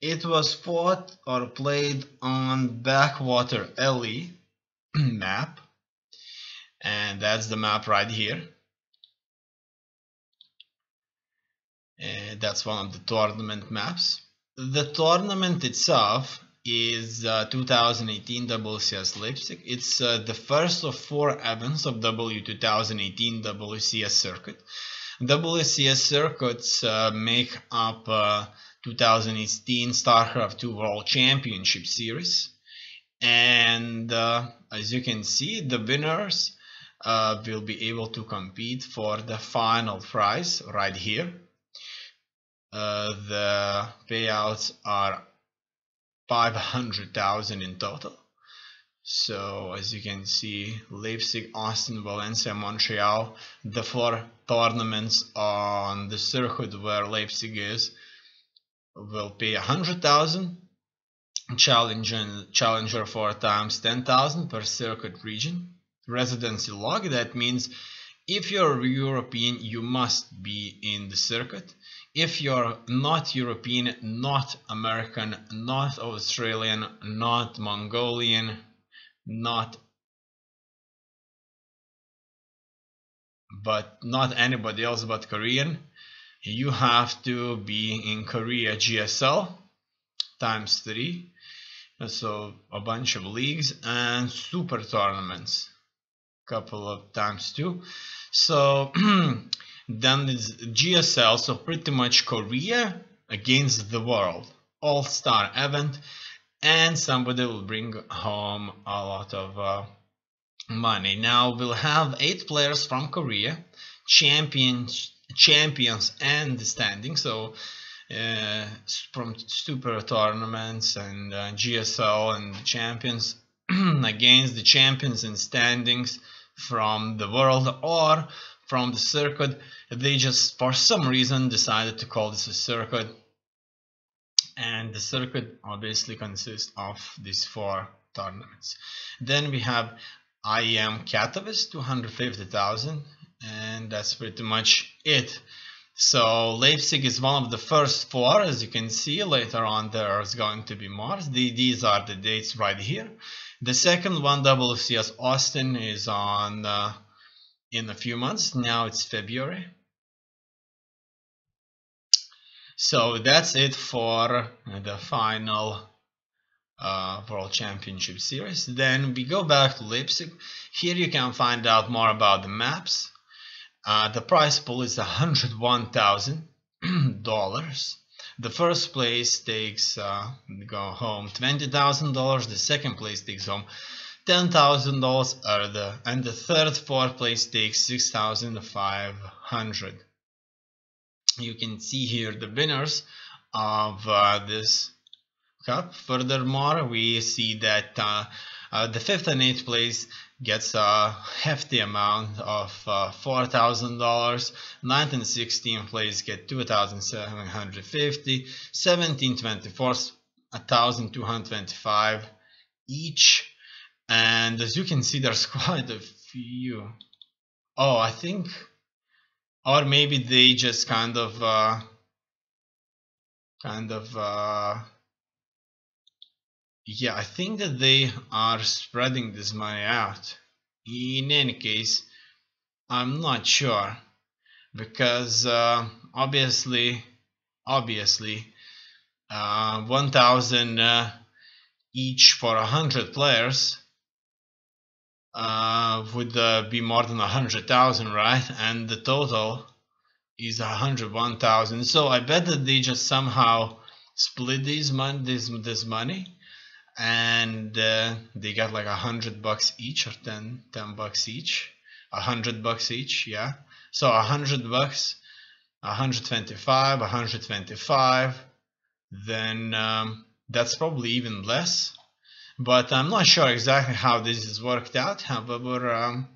It was fought or played on Backwater LE map, and that's the map right here. That's one of the tournament maps. The tournament itself is 2018 WCS Leipzig. It's the first of 4 events of 2018 WCS circuit. WCS circuits make up 2018 Starcraft 2 World Championship Series, and as you can see, the winners will be able to compete for the final prize right here. The payouts are 500,000 in total. So as you can see, Leipzig, Austin, Valencia, Montreal, the 4 tournaments on the circuit where Leipzig is, will pay 100,000. Challenger 4 times 10,000 per circuit region. Residency log, that means if you're European, you must be in the circuit. If you're not European, not American, not Australian, not Mongolian, not anybody else but Korean, you have to be in Korea GSL times 3. So a bunch of leagues and super tournaments, couple of times 2. So then it's GSL, so pretty much Korea against the world, all-star event, and somebody will bring home a lot of money. Now we'll have 8 players from Korea, champions and the standing, so from super tournaments and GSL and the champions against the champions and standings from the world or from the circuit. They just for some reason decided to call this a circuit, and the circuit obviously consists of these 4 tournaments. Then we have IEM Katowice, 250,000, and that's pretty much it. So Leipzig is one of the first 4, as you can see. Later on there's going to be more. These are the dates right here. The second one, WCS Austin, is on in a few months. Now it's February. So that's it for the final World Championship Series. Then we go back to Leipzig. Here you can find out more about the maps. The prize pool is $101,000. The first place takes go home $20,000. The second place takes home $10,000, and the third, 4th place takes $6,500. You can see here the winners of this cup. Furthermore, we see that the 5th and 8th place gets a hefty amount of $4,000. 9th and 16th place get $2,750. 17th, 24th, $1,225 each. And as you can see, there's quite a few. Oh, I think, or maybe they just kind of yeah, I think that they are spreading this money out. In any case, I'm not sure, because obviously 1,000 each for 100 players would be more than 100,000, right? And the total is 101,000. So I bet that they just somehow split this money, and they got like $100 each, or 10 bucks each, $100 each, yeah. So $100, 125, 125. Then that's probably even less. But I'm not sure exactly how this is worked out. However, I'm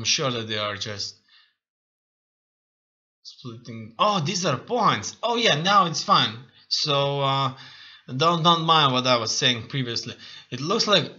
sure that they are just splitting. Oh, these are points. Oh yeah, now it's fine. So don't mind what I was saying previously. It looks like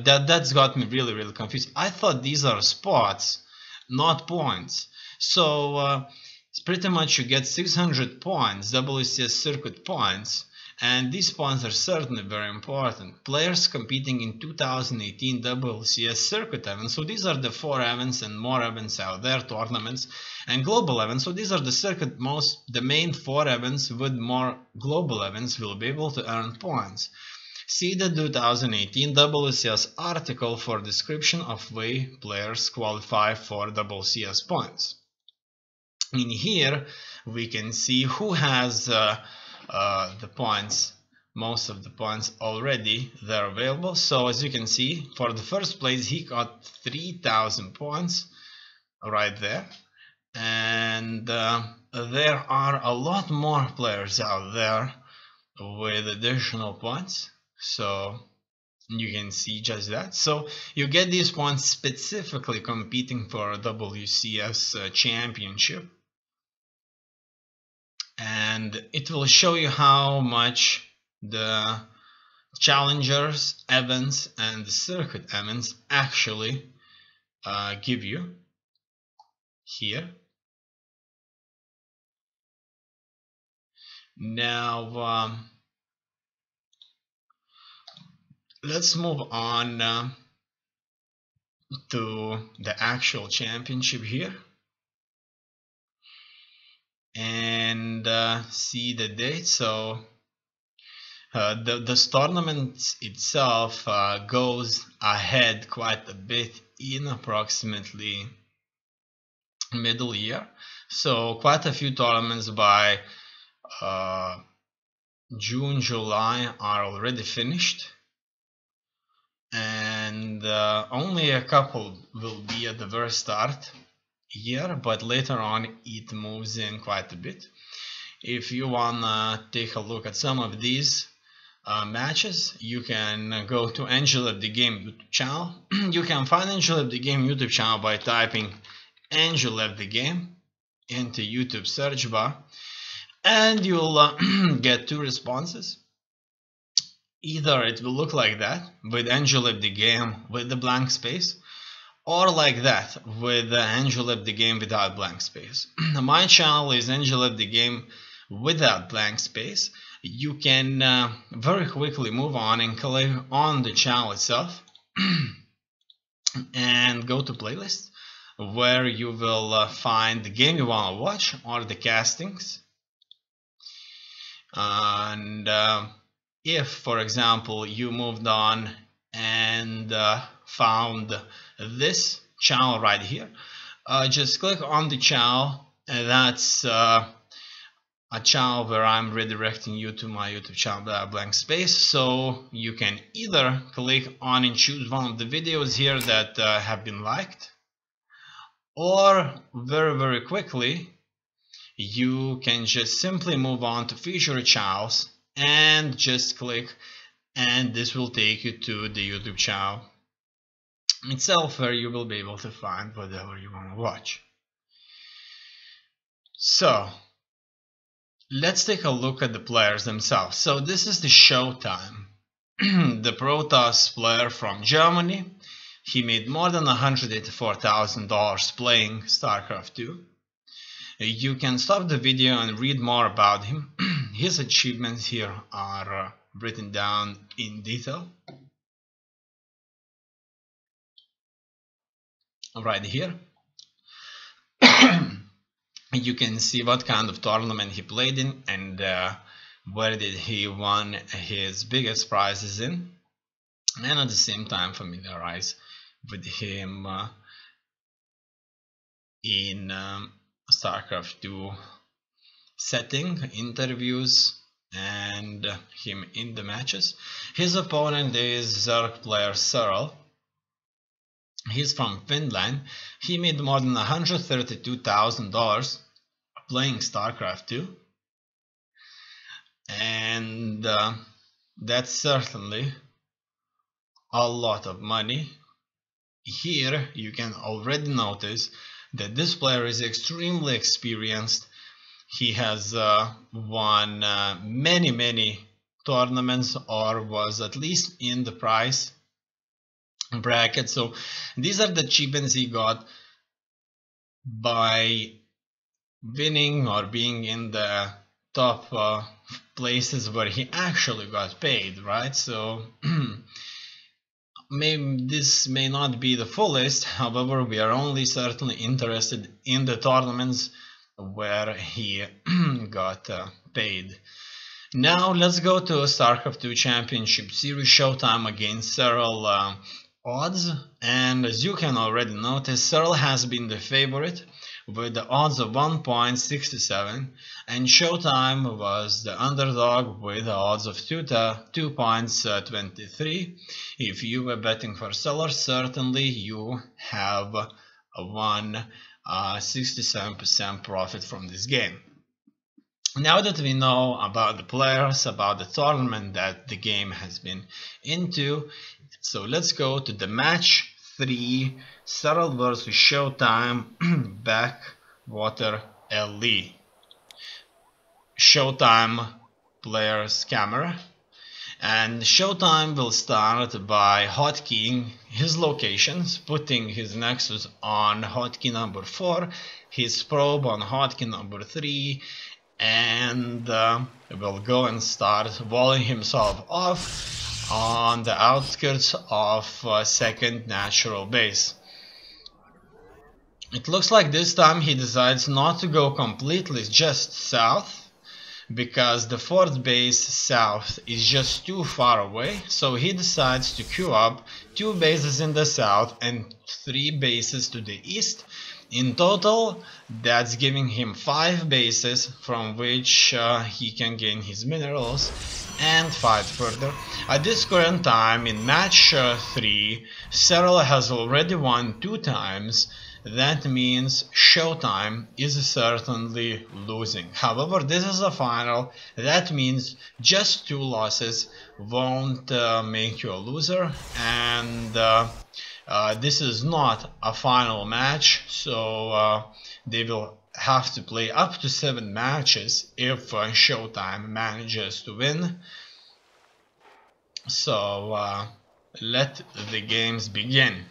that's got me really confused. I thought these are spots, not points. So It's pretty much you get 600 points, WCS circuit points, and these points are certainly very important. Players competing in 2018 WCS circuit events, so these are the 4 events and more events out there, tournaments and global events. So these are the main 4 events with more global events will be able to earn points. See the 2018 WCS article for description of way players qualify for WCS points. In here we can see who has the points, most of the points already they're available. So as you can see, for the first place he got 3,000 points right there, and there are a lot more players out there with additional points, so you can see just that. So you get these points specifically competing for a WCS championship, and it will show you how much the challengers events and the circuit events actually give you here. Now let's move on to the actual championship here and see the date. So this tournament itself goes ahead quite a bit in approximately middle year, so quite a few tournaments by June, July are already finished, and only a couple will be at the very start here, but later on it moves in quite a bit. If you wanna take a look at some of these matches, you can go to AndYouLeftTheGame YouTube channel. You can find AndYouLeftTheGame YouTube channel by typing AndYouLeftTheGame into YouTube search bar, and you'll get 2 responses. Either it will look like that with AndYouLeftTheGame with the blank space, or like that with AndYouLeftTheGame without blank space. My channel is AndYouLeftTheGame without blank space. You can very quickly move on and click on the channel itself and go to playlist, where you will find the game you want to watch or the castings. And if, for example, you moved on and found this channel right here, just click on the channel, and that's a channel where I'm redirecting you to my YouTube channel without blank space. So you can either click on and choose one of the videos here that have been liked, or very quickly you can just simply move on to featured channels and just click, and this will take you to the YouTube channel itself, where you will be able to find whatever you want to watch. So let's take a look at the players themselves. So this is the Showtime, the Protoss player from Germany. He made more than $184,000 playing Starcraft 2. You can stop the video and read more about him. His achievements here are written down in detail right here. You can see what kind of tournament he played in and where did he won his biggest prizes in, and at the same time familiarize with him in Starcraft 2 setting, interviews, and him in the matches. His opponent is Zerg player Serral. He's from Finland. He made more than $132,000 playing Starcraft 2, and that's certainly a lot of money. Here you can already notice that this player is extremely experienced. He has won many tournaments, or was at least in the prize bracket. So these are the achievements he got by winning or being in the top places where he actually got paid, right? So this may not be the fullest, however, we are only certainly interested in the tournaments where he got paid. Now let's go to Starcraft 2 Championship Series Showtime against Serral odds, and as you can already notice, Serral has been the favorite with the odds of 1.67, and Showtime was the underdog with the odds of 2.23. If you were betting for Serral, certainly you have won 67% profit from this game. Now that we know about the players, about the tournament that the game has been into, so let's go to the match 3, Serral versus Showtime, Backwater LE. Showtime player's camera, and Showtime will start by hotKeying his locations, putting his Nexus on hotkey number 4, his probe on hotkey number 3, and will go and start walling himself off on the outskirts of second natural base. It looks like this time he decides not to go completely just south, because the fourth base south is just too far away, so he decides to queue up 2 bases in the south and 3 bases to the east. In total, that's giving him 5 bases from which he can gain his minerals and fight further. At this current time, in match 3, Serral has already won 2 times. That means Showtime is certainly losing. However, this is a final. That means just 2 losses won't make you a loser, and this is not a final match, so they will have to play up to 7 matches if Showtime manages to win. So let the games begin.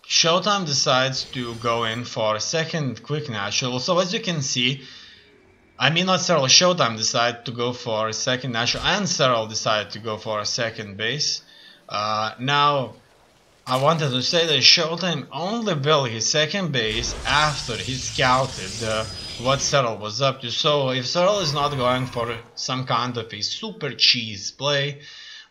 Showtime decides to go in for a second quick natural. So as you can see, not Serral, Showtime decided to go for a second natural, and Serral decided to go for a second base. Now, I wanted to say that Showtime only built his second base after he scouted what Serral was up to. So if Serral is not going for some kind of a super cheese play,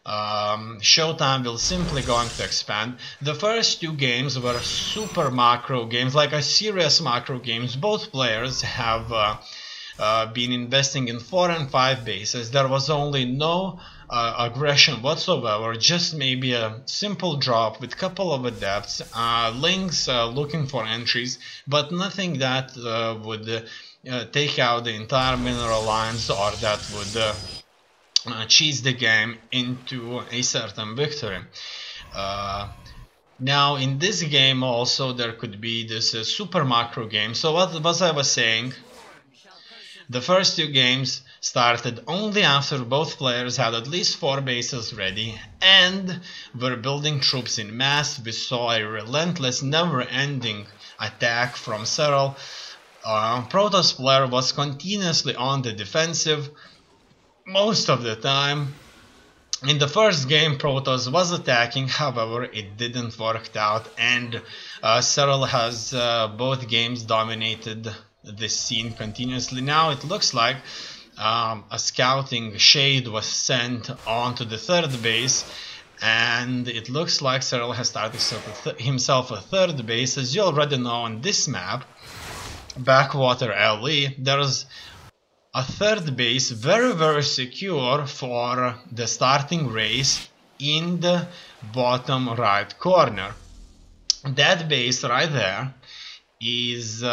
Showtime will simply going to expand. The first 2 games were super macro games, like a serious macro games. Both players have been investing in 4 and 5 bases. There was only no aggression whatsoever, just maybe a simple drop with couple of adepts, links looking for entries, but nothing that would take out the entire mineral lines or that would cheese the game into a certain victory. Now in this game also there could be this super macro game. So what I was saying, the first 2 games started only after both players had at least 4 bases ready and were building troops in mass. We saw a relentless, never-ending attack from Serral. Protoss player was continuously on the defensive most of the time. In the first game, Protoss was attacking, however, it didn't work out, and Serral has both games dominated this scene continuously. Now it looks like a scouting shade was sent onto the third base, and it looks like Serral has started himself a third base. As you already know, on this map, Backwater LE, there's a third base very secure for the starting race in the bottom right corner. That base right there is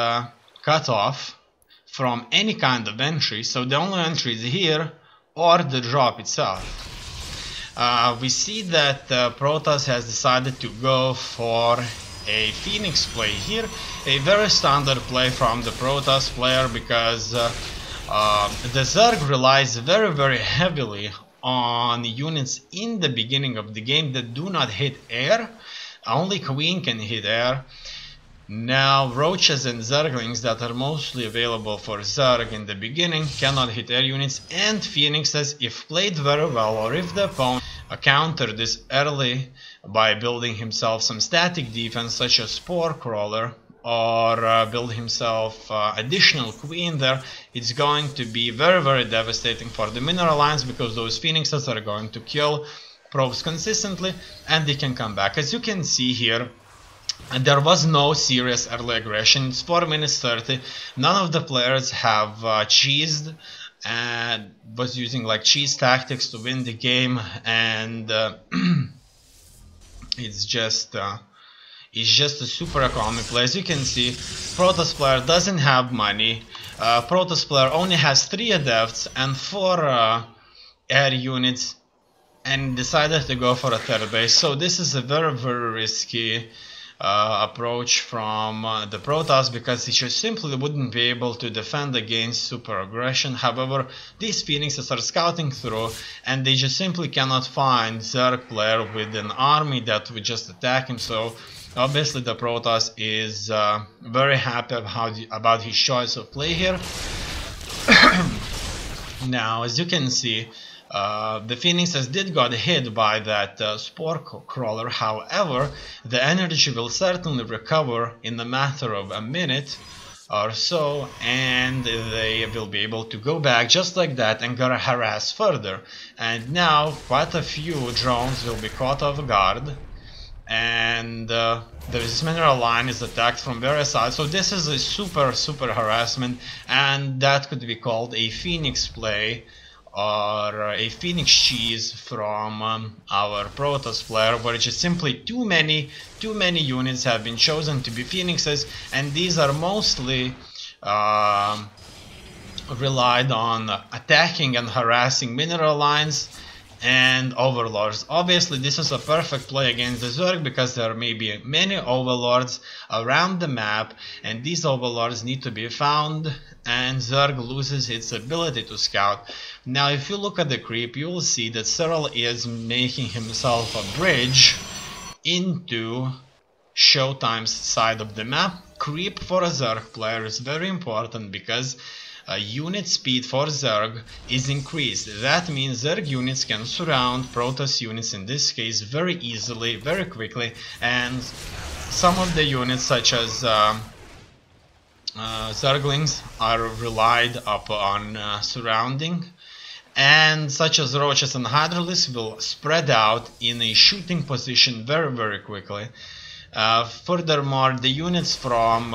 cut off from any kind of entry, so the only entry is here or the drop itself. We see that Protoss has decided to go for a Phoenix play here, a very standard play from the Protoss player, because the Zerg relies very heavily on units in the beginning of the game that do not hit air. Only Queen can hit air. Now, roaches and zerglings that are mostly available for zerg in the beginning cannot hit air units, and phoenixes, if played very well, or if the opponent countered this early by building himself some static defense such as spore crawler, or build himself additional queen there, it's going to be very devastating for the mineral lines, because those phoenixes are going to kill probes consistently and they can come back. As you can see here, there was no serious early aggression. It's 4 minutes 30. None of the players have cheesed and was using like cheese tactics to win the game, and it's just a super economic play. As you can see, Protoss player doesn't have money. Protoss player only has 3 adepts and 4 air units, and decided to go for a third base. So this is a very risky approach from the Protoss, because he just simply wouldn't be able to defend against super aggression. However, these phoenixes are scouting through, and they just simply cannot find Zerg player with an army that would just attack him. So obviously the Protoss is very happy about his choice of play here. Now, as you can see, the phoenixes did got hit by that spore crawler. However, the energy will certainly recover in a matter of a minute or so, and they will be able to go back just like that and gonna harass further. And now quite a few drones will be caught off guard, and this mineral line is attacked from various sides. So this is a super harassment, and that could be called a phoenix play, or a phoenix cheese from our Protoss player, where just simply too many units have been chosen to be phoenixes, and these are mostly relied on attacking and harassing mineral lines and overlords. Obviously this is a perfect play against the Zerg, because there may be many overlords around the map, and these overlords need to be found, and Zerg loses its ability to scout. Now if you look at the creep, you will see that Serral is making himself a bridge into Showtime's side of the map. Creep for a Zerg player is very important, because unit speed for Zerg is increased. That means Zerg units can surround Protoss units, in this case, very easily, very quickly, and some of the units such as Zerglings are relied upon surrounding, and such as roaches and hydralisks will spread out in a shooting position very quickly. Furthermore, the units from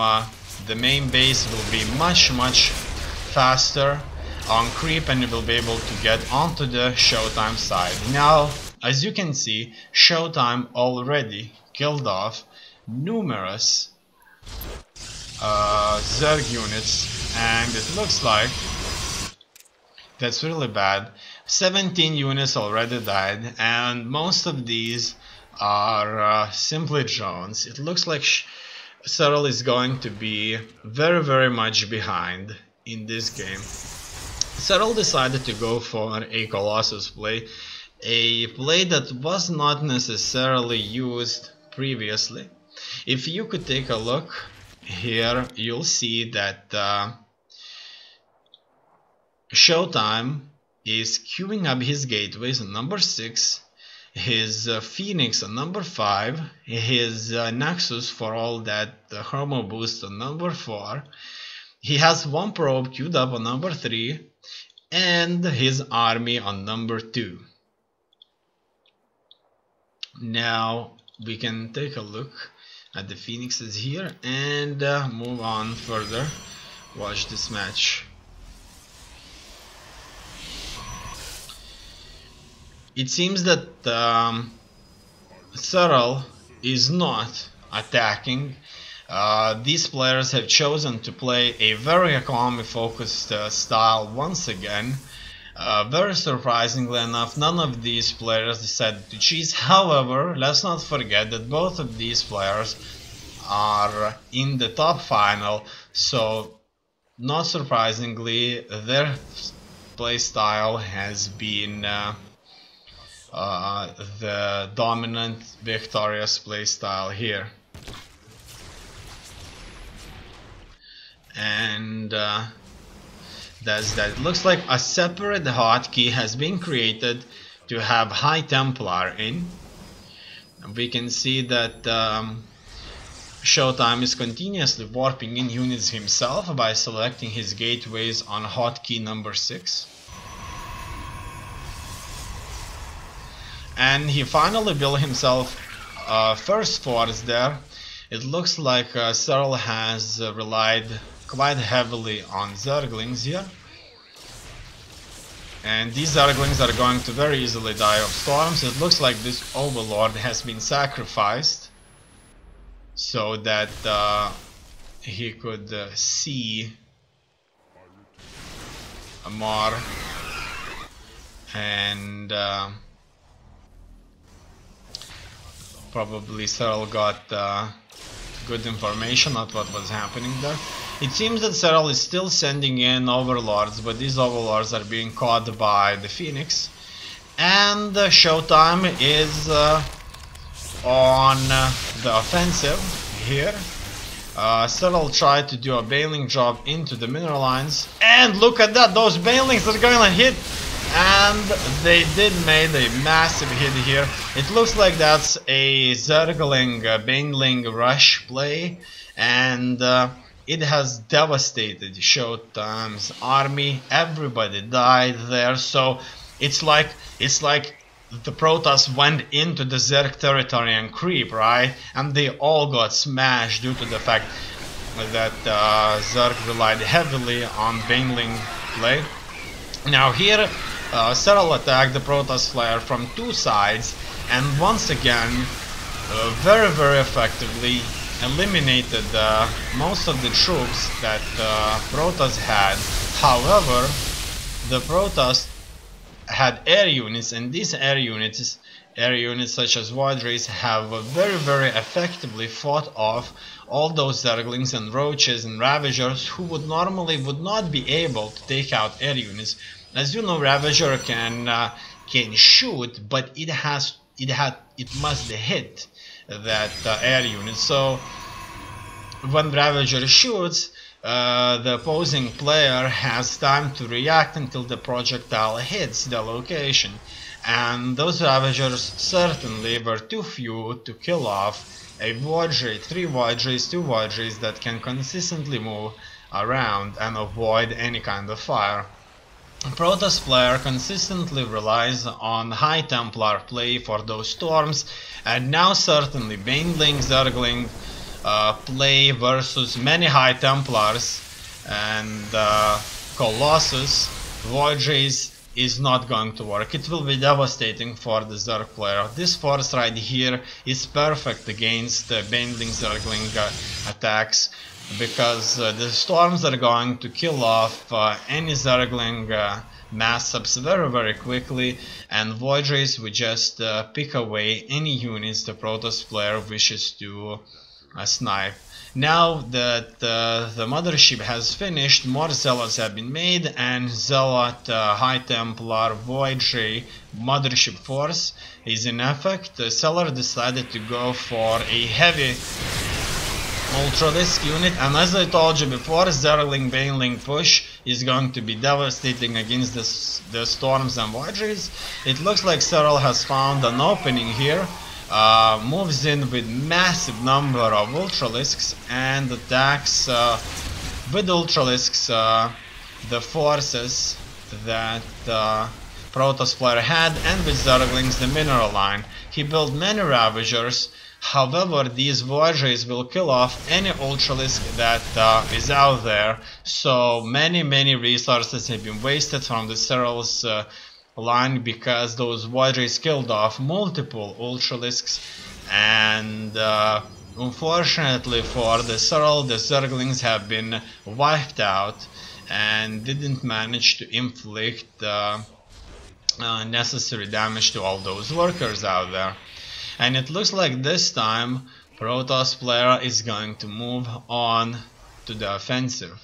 the main base will be much faster on creep, and you will be able to get onto the Showtime side. Now, as you can see, Showtime already killed off numerous Zerg units, and it looks like that's really bad. 17 units already died, and most of these are simply drones. It looks like Serral is going to be very much behind in this game. Serral decided to go for a Colossus play, a play that was not necessarily used previously. If you could take a look here, you'll see that Showtime is queuing up his gateways on number 6, his Phoenix on number 5, his Nexus for all that Homo boost on number 4. He has one probe queued up on number 3, and his army on number 2. Now we can take a look at the Phoenixes here and move on further. Watch this match. It seems that Serral is not attacking. These players have chosen to play a very economy focused style once again. Very surprisingly enough, none of these players decided to cheese. However, let's not forget that both of these players are in the top final, so not surprisingly their play style has been the dominant victorious play style here. and that's that. It looks like a separate hotkey has been created to have High Templar in. We can see that Showtime is continuously warping in units himself by selecting his gateways on hotkey number 6. And he finally built himself first force there. It looks like Serral has relied quite heavily on Zerglings here. And these Zerglings are going to very easily die of storms. It looks like this Overlord has been sacrificed so that he could see more, and probably Serral got good information on what was happening there. It seems that Serral is still sending in Overlords, but these Overlords are being caught by the Phoenix. And Showtime is on the offensive here. Serral tried to do a bailing job into the mineral lines, and look at that, those bailings are going to hit, and they did make a massive hit here. It looks like that's a Zergling Baneling rush play, and it has devastated Showtime's army. Everybody died there, so it's like the Protoss went into the Zerg territory and creep, right? And they all got smashed due to the fact that Zerg relied heavily on Baneling play. Now here, Serral attacked the Protoss Flare from two sides, and once again, very effectively eliminated most of the troops that Protoss had. However, the Protoss had air units, and these air units such as Void Rays have very effectively fought off all those Zerglings and Roaches and Ravagers who would not be able to take out air units. As you know, Ravager can shoot, but it must hit that air unit. So when Ravager shoots, the opposing player has time to react until the projectile hits the location, and those Ravagers certainly were too few to kill off a Void Ray, 3 Void Rays, 2 Void Rays that can consistently move around and avoid any kind of fire. Protoss player consistently relies on High Templar play for those storms, and now certainly Baneling, Zergling play versus many High Templars and Colossus, Void Rays is not going to work. It will be devastating for the Zerg player. This force right here is perfect against Baneling, Zergling attacks, because the storms are going to kill off any Zergling mass subs very quickly, and Void Rays will just pick away any units the Protoss player wishes to snipe. Now that the mothership has finished, more Zealots have been made, and Zealot High Templar Void Ray mothership force is in effect. The seller decided to go for a heavy Ultralisk unit, and as I told you before, Zergling Baneling push is going to be devastating against the Storms and Void Rays. It looks like Serral has found an opening here, moves in with massive number of Ultralisks and attacks with Ultralisks the forces that Protoss player had, and with Zerglings the mineral line. He built many Ravagers. However, these Void Rays will kill off any Ultralisk that is out there, so many resources have been wasted from the Serral's line, because those Void Rays killed off multiple Ultralisks, and unfortunately for the Serral, the Zerglings have been wiped out and didn't manage to inflict necessary damage to all those workers out there. And it looks like this time Protoss player is going to move on to the offensive.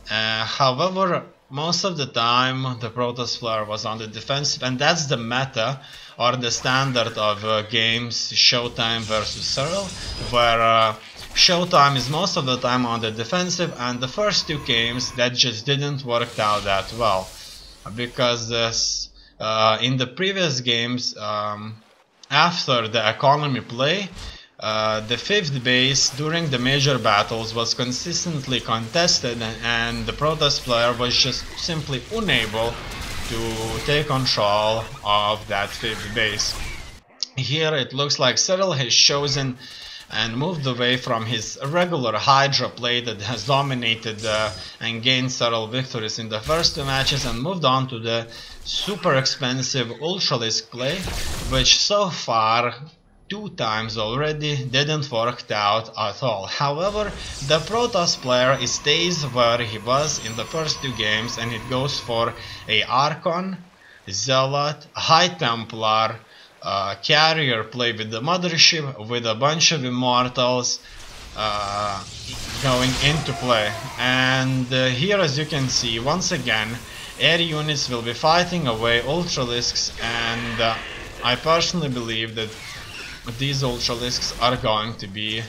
However, most of the time the Protoss player was on the defensive, and that's the meta or the standard of games Showtime versus Serral, where Showtime is most of the time on the defensive, and the first two games that just didn't work out that well, because in the previous games, after the economy play, the 5th base during the major battles was consistently contested, and the Protoss player was just simply unable to take control of that 5th base. Here it looks like Serral has chosen and moved away from his regular Hydra play that has dominated and gained several victories in the first two matches, and moved on to the super expensive Ultralisk play, which so far 2 times already didn't work out at all. However, the Protoss player stays where he was in the first 2 games, and it goes for a Archon, Zealot, High Templar, carrier play with the mothership, with a bunch of immortals going into play. And here, as you can see, once again air units will be fighting away Ultralisks, and I personally believe that these Ultralisks are going to be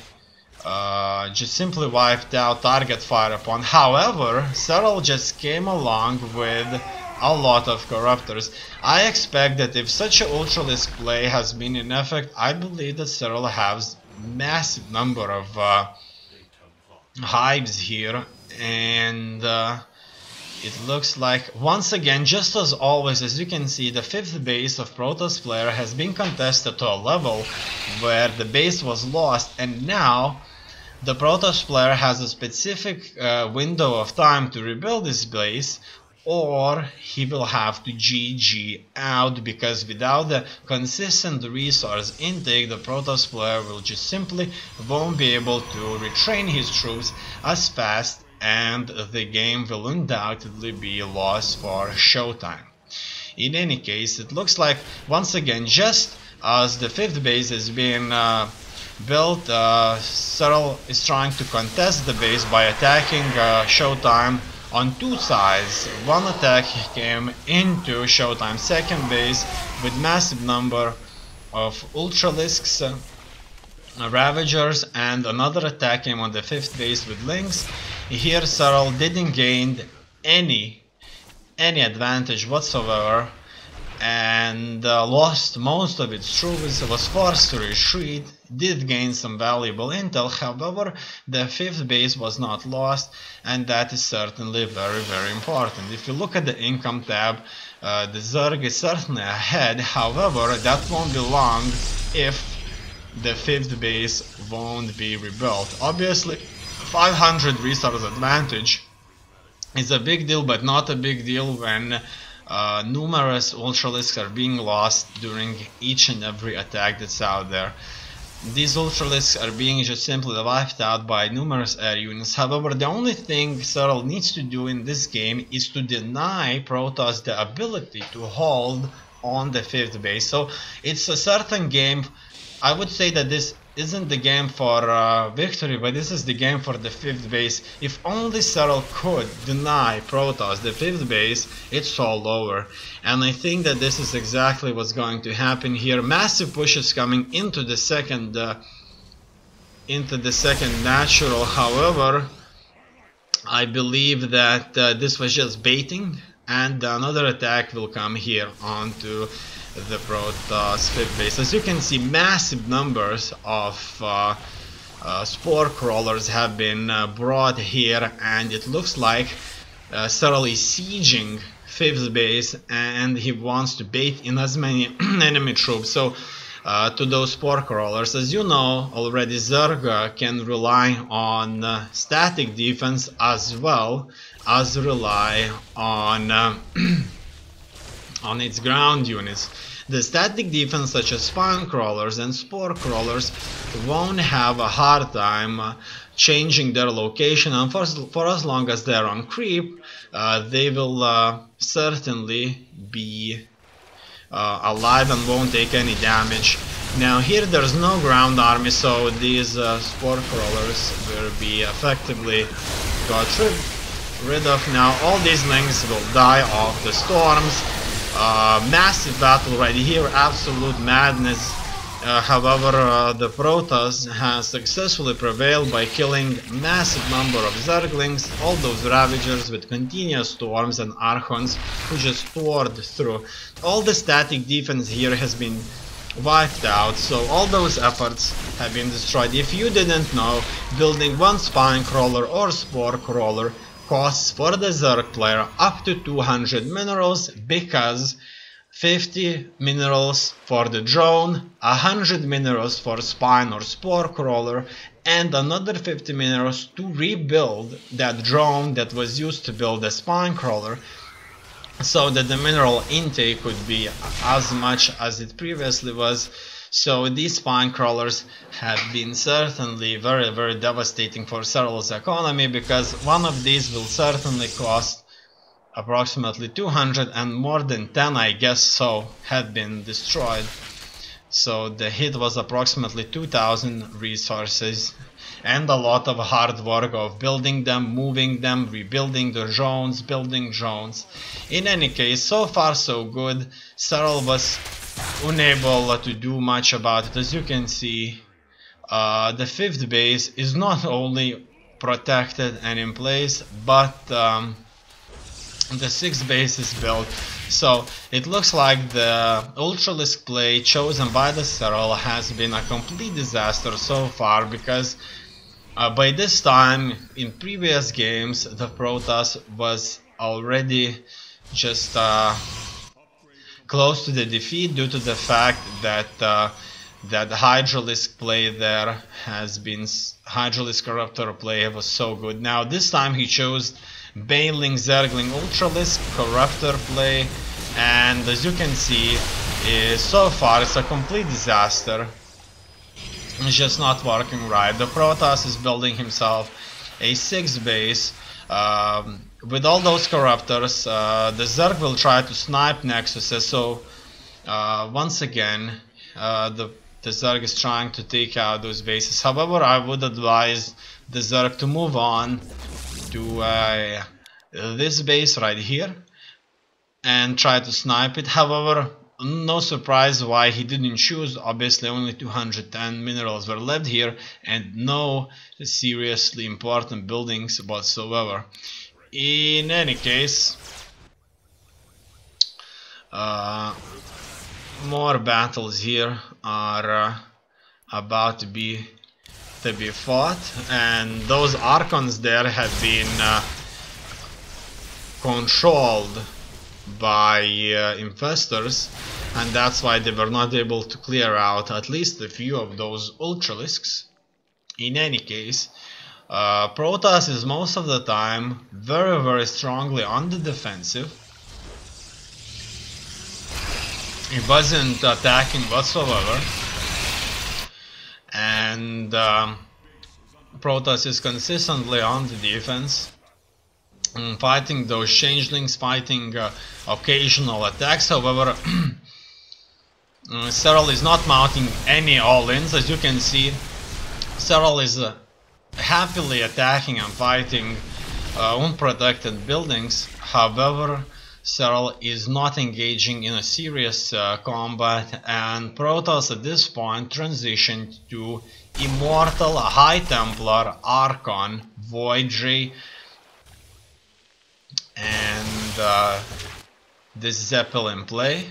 just simply wiped out, target fire upon. However, Serral just came along with a lot of corruptors. I expect that if such an Ultralisk play has been in effect, I believe that Serral has massive number of hives here, and it looks like, once again, just as always, as you can see, the 5th base of Protoss player has been contested to a level where the base was lost, and now the Protoss player has a specific window of time to rebuild this base, or he will have to GG out, because without the consistent resource intake, the Protoss player will just simply won't be able to retrain his troops as fast, and the game will undoubtedly be lost for Showtime. In any case, it looks like, once again, just as the 5th base is being built, Serral is trying to contest the base by attacking Showtime on 2 sides. One attack came into Showtime's 2nd base with massive number of Ultralisks, Ravagers, and another attack came on the 5th base with Lynx. Here Serral didn't gain any advantage whatsoever, and lost most of its troops, was forced to retreat, did gain some valuable intel. However, the 5th base was not lost, and that is certainly very, very important. If you look at the income tab, the Zerg is certainly ahead. However, that won't be long if the 5th base won't be rebuilt. Obviously, 500 resource advantage is a big deal, but not a big deal when numerous Ultralisks are being lost during each and every attack that's out there. These Ultralisks are being just simply wiped out by numerous air units. However, the only thing Serral needs to do in this game is to deny Protoss the ability to hold on the 5th base. So it's a certain game. I would say that this isn't the game for victory, but this is the game for the 5th base. If only Serral could deny Protoss the 5th base, it's all over. And I think that this is exactly what's going to happen here. Massive pushes coming into the second natural. However, I believe that this was just baiting, and another attack will come here onto the Protoss 5th base. As you can see, massive numbers of spore crawlers have been brought here, and it looks like Serral is sieging 5th base, and he wants to bait in as many enemy troops. So to those spore crawlers, as you know already, Zerg can rely on static defense as well as rely on on its ground units. The static defense, such as spine crawlers and spore crawlers, won't have a hard time changing their location, and for as long as they're on creep, they will certainly be alive and won't take any damage. Now here there's no ground army, so these spore crawlers will be effectively got rid of. Now all these links will die of the storms. Massive battle right here, absolute madness. However, the Protoss has successfully prevailed by killing massive number of Zerglings, all those Ravagers with continuous storms and Archons who just poured through. All the static defense here has been wiped out, so all those efforts have been destroyed. If you didn't know, building one Spine Crawler or Spore Crawler costs for the Zerg player up to 200 minerals, because 50 minerals for the drone, 100 minerals for Spine or Spore Crawler, and another 50 minerals to rebuild that drone that was used to build the Spine Crawler, so that the mineral intake could be as much as it previously was. So these Spine Crawlers have been certainly very devastating for Serral's economy, because one of these will certainly cost approximately 200, and more than 10, I guess so, had been destroyed. So the hit was approximately 2000 resources and a lot of hard work of building them, moving them, rebuilding the drones, building drones. In any case, so far so good. Serral was unable to do much about it. As you can see, the 5th base is not only protected and in place, but the 6th base is built. So it looks like the Ultralisk play chosen by the Serral has been a complete disaster so far, because by this time in previous games the Protoss was already just close to the defeat, due to the fact that that Hydralisk play there has been, Hydralisk Corruptor play was so good. Now this time he chose Baneling Zergling Ultralisk Corruptor play, and as you can see, so far it's a complete disaster. It's just not working right. The Protoss is building himself a 6th base. With all those Corruptors, the Zerg will try to snipe Nexuses, so once again the Zerg is trying to take out those bases. However, I would advise the Zerg to move on to this base right here and try to snipe it. However, no surprise why he didn't choose. Obviously only 210 minerals were left here and no seriously important buildings whatsoever. In any case, more battles here are about to be fought, and those Archons there have been controlled by infestors, and that's why they were not able to clear out at least a few of those Ultralisks. In any case, Protoss is most of the time very strongly on the defensive. He wasn't attacking whatsoever, and Protoss is consistently on the defense, fighting those changelings, fighting occasional attacks. However, Serral is not mounting any all-ins. As you can see, Serral is happily attacking and fighting unprotected buildings. However, Serral is not engaging in a serious combat, and Protoss at this point transitioned to Immortal, High Templar, Archon, Void Ray, and this Zeppelin play,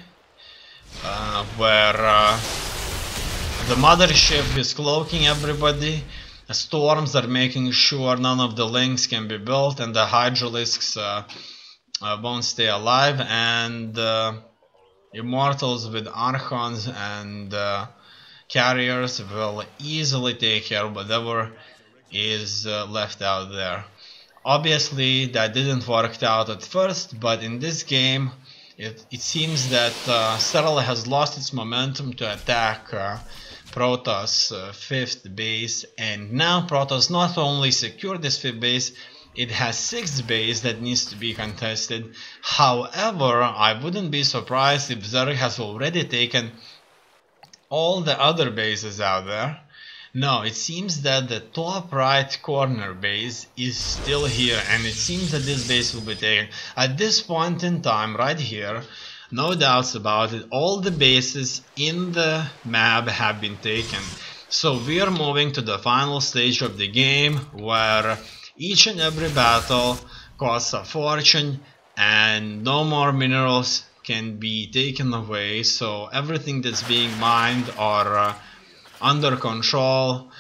where the mothership is cloaking everybody, storms are making sure none of the links can be built, and the Hydralisks won't stay alive, and Immortals with Archons and Carriers will easily take care of whatever is left out there. Obviously that didn't work out at first, but in this game it seems that Serral has lost its momentum to attack Protoss' 5th base, and now Protoss not only secured this 5th base, it has 6th base that needs to be contested. However, I wouldn't be surprised if Zerg has already taken all the other bases out there. No, it seems that the top right corner base is still here, and it seems that this base will be taken. At this point in time, right here, No doubts about it. All the bases in the map have been taken. So we are moving to the final stage of the game, where each and every battle costs a fortune and no more minerals can be taken away. So everything that's being mined or under control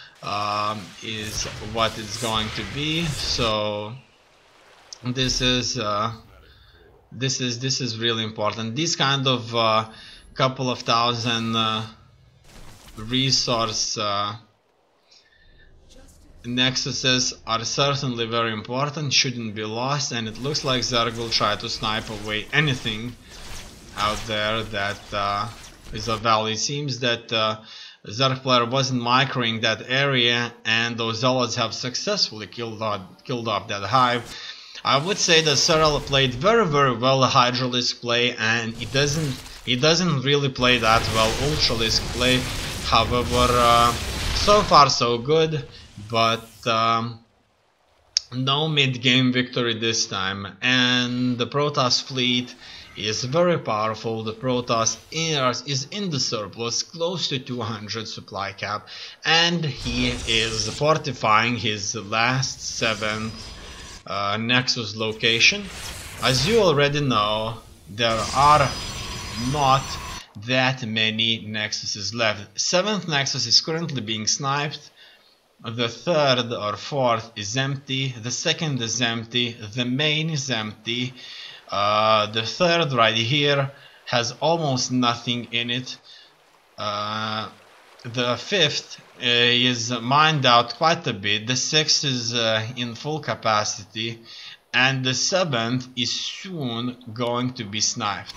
is what it's going to be. So this is really important. These kind of couple of thousand resource nexuses are certainly very important, shouldn't be lost, and it looks like Zerg will try to snipe away anything out there that is of value. It seems that Zerg player wasn't microing that area, and those zealots have successfully killed off that hive. I would say that Serral played very well the Hydralisk play, and it doesn't really play that well Ultralisk play. However, so far so good, but no mid-game victory this time. And the Protoss fleet is very powerful. The Protoss is in the surplus, close to 200 supply cap, and he is fortifying his last 7th Nexus location. As you already know, there are not that many Nexuses left. 7th Nexus is currently being sniped. The 3rd or 4th is empty. The 2nd is empty. The main is empty. The 3rd right here has almost nothing in it. The 5th is mined out quite a bit. The 6th is in full capacity, and the 7th is soon going to be sniped.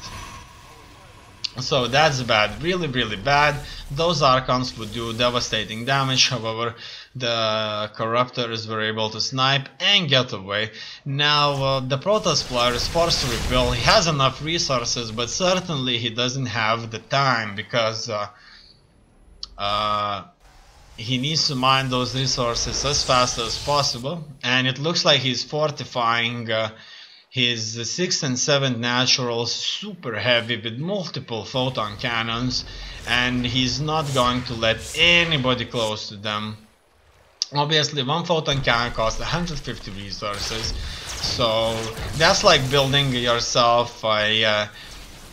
So that's bad, really bad. Those Archons would do devastating damage. However, the Corruptors were able to snipe and get away. Now the Protoss player is forced to rebuild. He has enough resources, but certainly he doesn't have the time, because he needs to mine those resources as fast as possible. And it looks like he's fortifying his 6th and 7th naturals super heavy with multiple photon cannons, and he's not going to let anybody close to them. Obviously, one photon cannon costs 150 resources, so that's like building yourself a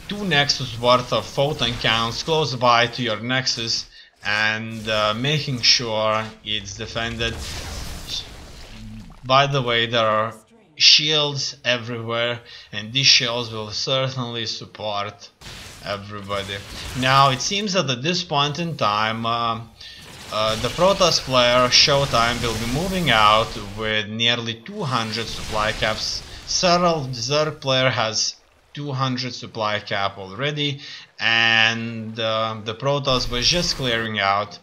2 Nexus worth of photon cannons close by to your Nexus, and making sure it's defended. By the way, there are shields everywhere, and these shields will certainly support everybody. Now it seems that at this point in time the Protoss player Showtime will be moving out with nearly 200 supply caps. Serral Zerg player has 200 supply cap already, and the Protoss was just clearing out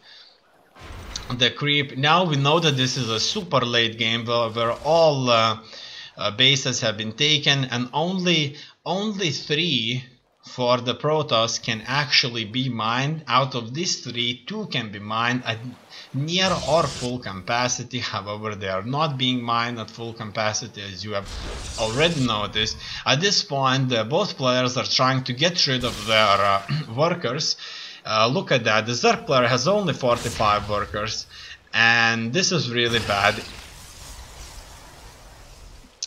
the creep. Now we know that this is a super late game where all bases have been taken, and only 3 for the Protoss can actually be mined. Out of these 3, 2 can be mined at near or full capacity. However, they are not being mined at full capacity, as you have already noticed. At this point, both players are trying to get rid of their workers. Look at that, the Zerg player has only 45 workers, and this is really bad.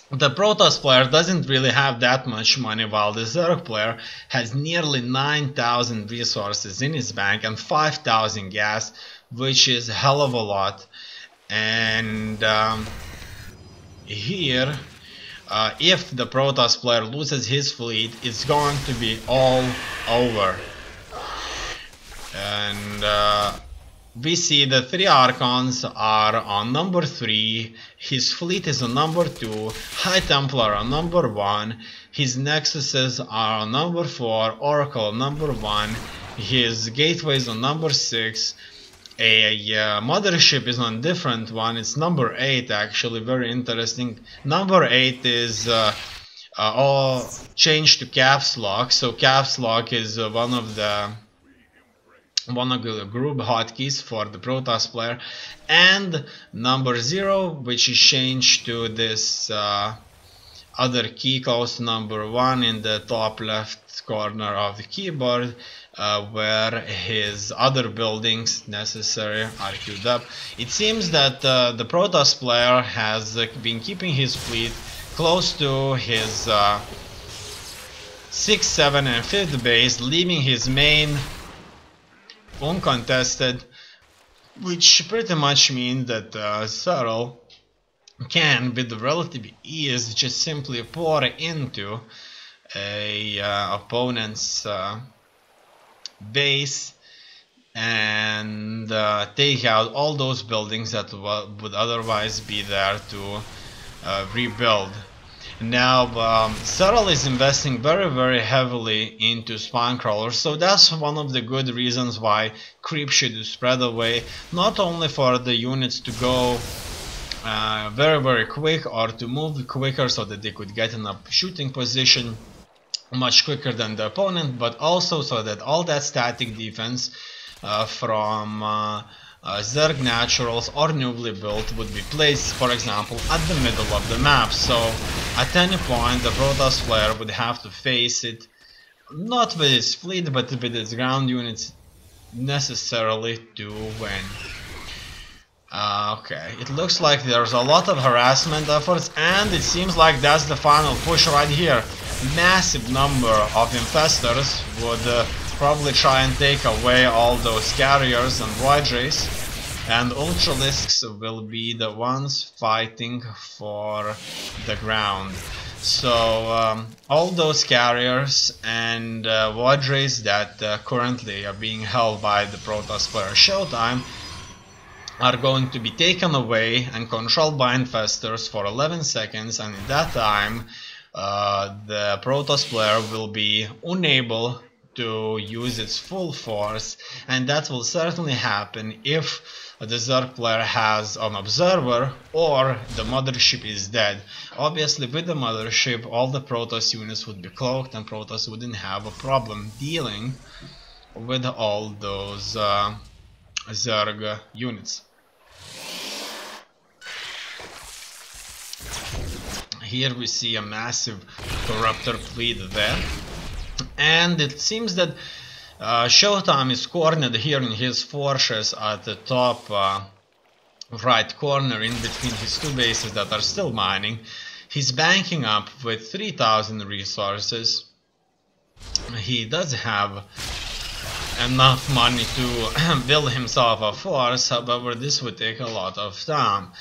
The Protoss player doesn't really have that much money, while the Zerg player has nearly 9,000 resources in his bank and 5,000 gas, which is a hell of a lot. And here, if the Protoss player loses his fleet, it's going to be all over. And we see the 3 Archons are on number 3, his fleet is on number 2, High Templar on number 1, his Nexuses are on number 4, Oracle on number 1, his Gateways on number 6, a Mothership is on different one, it's number 8 actually, very interesting. Number 8 is all changed to Caps Lock, so Caps Lock is one of the group hotkeys for the Protoss player, and number 0, which is changed to this other key close to number 1 in the top left corner of the keyboard, where his other buildings necessary are queued up. It seems that the Protoss player has been keeping his fleet close to his 6th, 7th and 5th base, leaving his main uncontested, which pretty much means that Serral can with relative ease just simply pour into a opponent's base and take out all those buildings that would otherwise be there to rebuild. Now Serral is investing very heavily into spawn crawlers, so that's one of the good reasons why creep should spread away, not only for the units to go very quick or to move quicker so that they could get in a shooting position much quicker than the opponent, but also so that all that static defense from Zerg naturals or newly built would be placed, for example, at the middle of the map. So at any point the Protoss player would have to face it not with its fleet but with its ground units necessarily to win. Okay, it looks like there's a lot of harassment efforts, and it seems like that's the final push right here. Massive number of infestors would probably try and take away all those carriers and void rays, and ultralisks will be the ones fighting for the ground. So all those carriers and void rays that currently are being held by the Protoss player Showtime are going to be taken away and controlled by infestors for 11 seconds, and in that time the Protoss player will be unable to use its full force, and that will certainly happen if the Zerg player has an observer or the mothership is dead. Obviously with the mothership all the Protoss units would be cloaked and Protoss wouldn't have a problem dealing with all those Zerg units. Here we see a massive corruptor fleet there, and it seems that Showtime is cornered here in his fortress at the top right corner in between his two bases that are still mining. He's banking up with 3,000 resources. He does have enough money to build himself a force, however this would take a lot of time.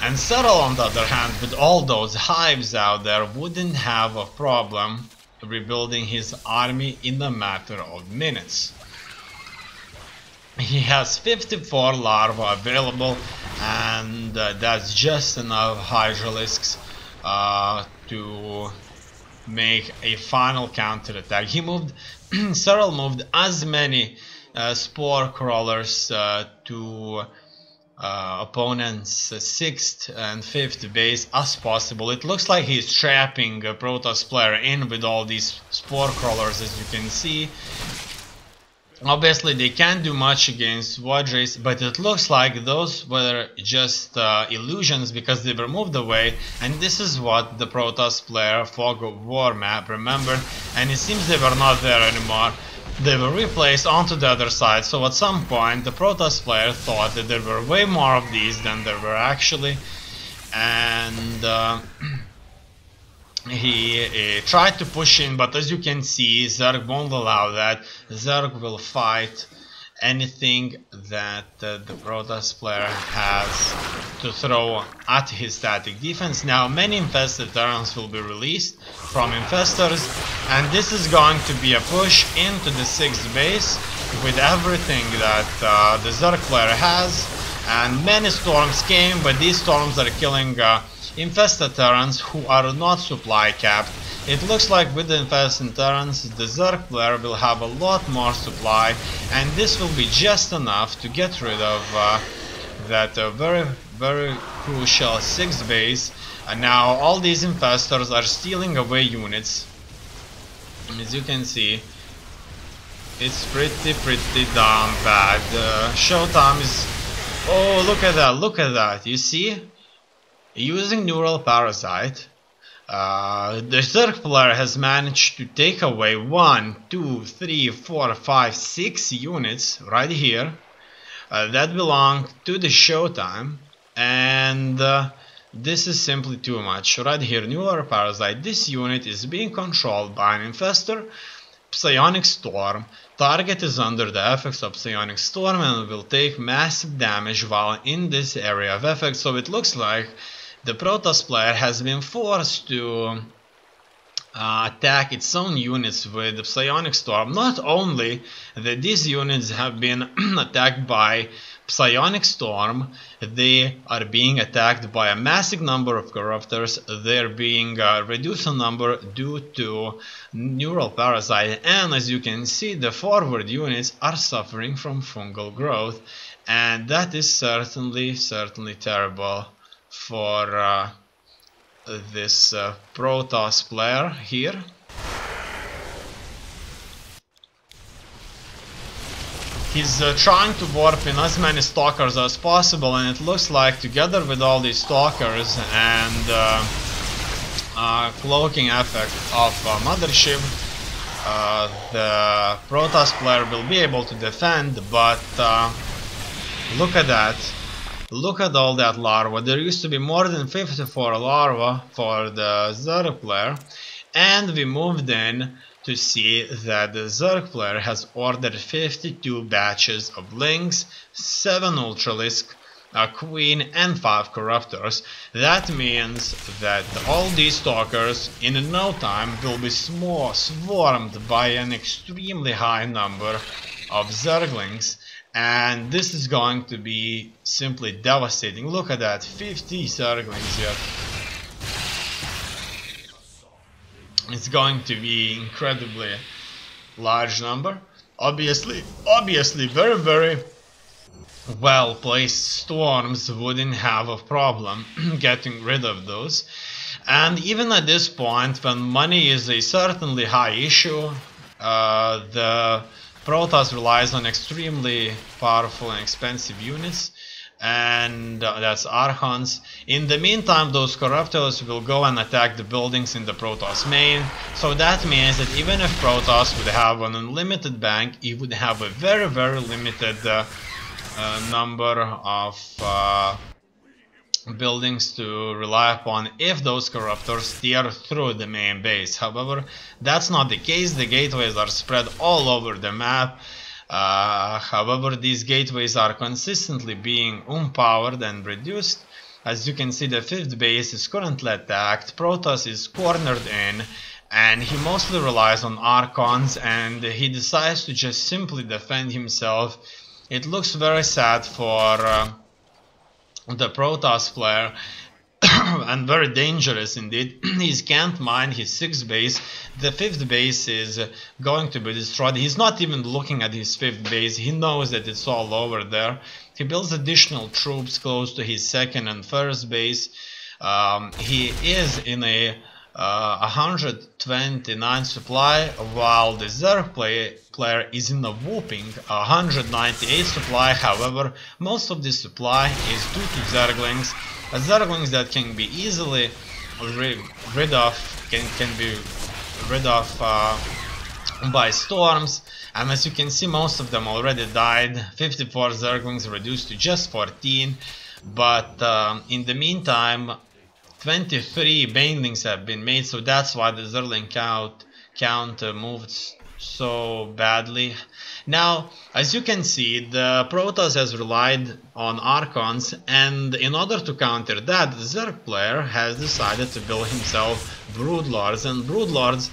And Serral, on the other hand, with all those hives out there, wouldn't have a problem rebuilding his army in a matter of minutes. He has 54 larvae available, and that's just enough hydralisks to make a final counterattack. Serral moved as many spore crawlers to opponent's 6th and 5th base as possible. It looks like he's trapping a Protoss player in with all these spore crawlers, as you can see. Obviously they can't do much against void rays, but it looks like those were just illusions because they were moved away, and this is what the Protoss player Fog of War map remembered, and it seems they were not there anymore. They were replaced onto the other side, so at some point the Protoss player thought that there were way more of these than there were actually, and he tried to push in, but as you can see Zerg won't allow that. Zerg will fight anything that the Protoss player has to throw at his static defense. Now many infested Terrans will be released from infestors, and this is going to be a push into the 6th base with everything that the Zerg player has, and many storms came, but these storms are killing infested Terrans who are not supply capped. It looks like with the infested Terrans the Zerg player will have a lot more supply, and this will be just enough to get rid of that very crucial 6th base. And now all these infestors are stealing away units. As you can see, it's pretty damn bad. Showtime is... oh, look at that, you see? Using Neural Parasite, The Zerg player has managed to take away 1, 2, 3, 4, 5, 6 units right here that belong to the Showtime, and this is simply too much. Right here, Nuclear Parasite, this unit is being controlled by an Infestor, Psionic Storm. Target is under the effects of Psionic Storm and will take massive damage while in this area of effect, so it looks like the Protoss player has been forced to attack its own units with the Psionic Storm. Not only that these units have been attacked by Psionic Storm, they are being attacked by a massive number of Corruptors. They're being reduced in number due to Neural Parasite, and as you can see, the forward units are suffering from fungal growth, and that is certainly terrible for this Protoss player here. He's trying to warp in as many Stalkers as possible, and it looks like together with all these Stalkers and cloaking effect of Mothership, the Protoss player will be able to defend, but look at that. Look at all that larva. There used to be more than 54 larvae for the Zerg player, and we moved in to see that the Zerg player has ordered 52 batches of Lynx, 7 Ultralisk, a Queen and 5 Corruptors. That means that all these Stalkers in no time will be swarmed by an extremely high number of Zerglings. And this is going to be simply devastating. Look at that, 50 Zerglings here. It's going to be incredibly large number. Obviously very well placed storms wouldn't have a problem getting rid of those. And even at this point, when money is a certainly high issue, the Protoss relies on extremely powerful and expensive units, and that's Archons. In the meantime, those Corruptors will go and attack the buildings in the Protoss main, so that means that even if Protoss would have an unlimited bank, it would have a very limited number of buildings to rely upon if those Corruptors tear through the main base. However, that's not the case. The gateways are spread all over the map. However, these gateways are consistently being unpowered and reduced. As you can see, the 5th base is currently attacked. Protoss is cornered in, and he mostly relies on Archons, and he decides to just simply defend himself. It looks very sad for the Protoss player and very dangerous indeed. He can't mine his 6th base. The 5th base is going to be destroyed. He's not even looking at his 5th base. He knows that it's all over there. He builds additional troops close to his 2nd and 1st base. He is in a 129 supply, while the Zerg player is in a whooping 198 supply. However, most of this supply is due to Zerglings. Zerglings that can be easily rid of, can be rid of by storms, and as you can see, most of them already died. 54 Zerglings reduced to just 14, but in the meantime 23 banelings have been made, so that's why the Zergling count moved so badly. Now, as you can see, the Protoss has relied on Archons, and in order to counter that, the Zerg player has decided to build himself Broodlords, and Broodlords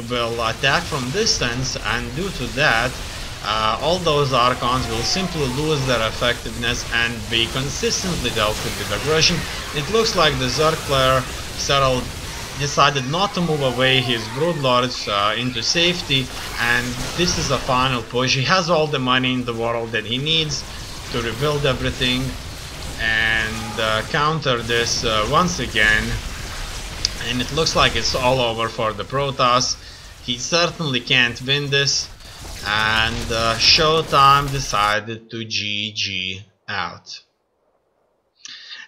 will attack from distance, and due to that, all those Archons will simply lose their effectiveness and be consistently dealt with aggression. It looks like the Zerg player, Serral, decided not to move away his Broodlords into safety, and this is a final push. He has all the money in the world that he needs to rebuild everything and counter this once again, and it looks like it's all over for the Protoss. He certainly can't win this, and Showtime decided to GG out.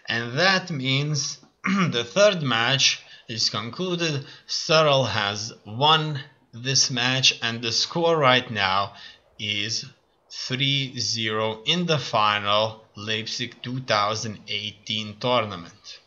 And that means the third match is concluded. Serral has won this match, and the score right now is 3-0 in the final Leipzig 2018 tournament.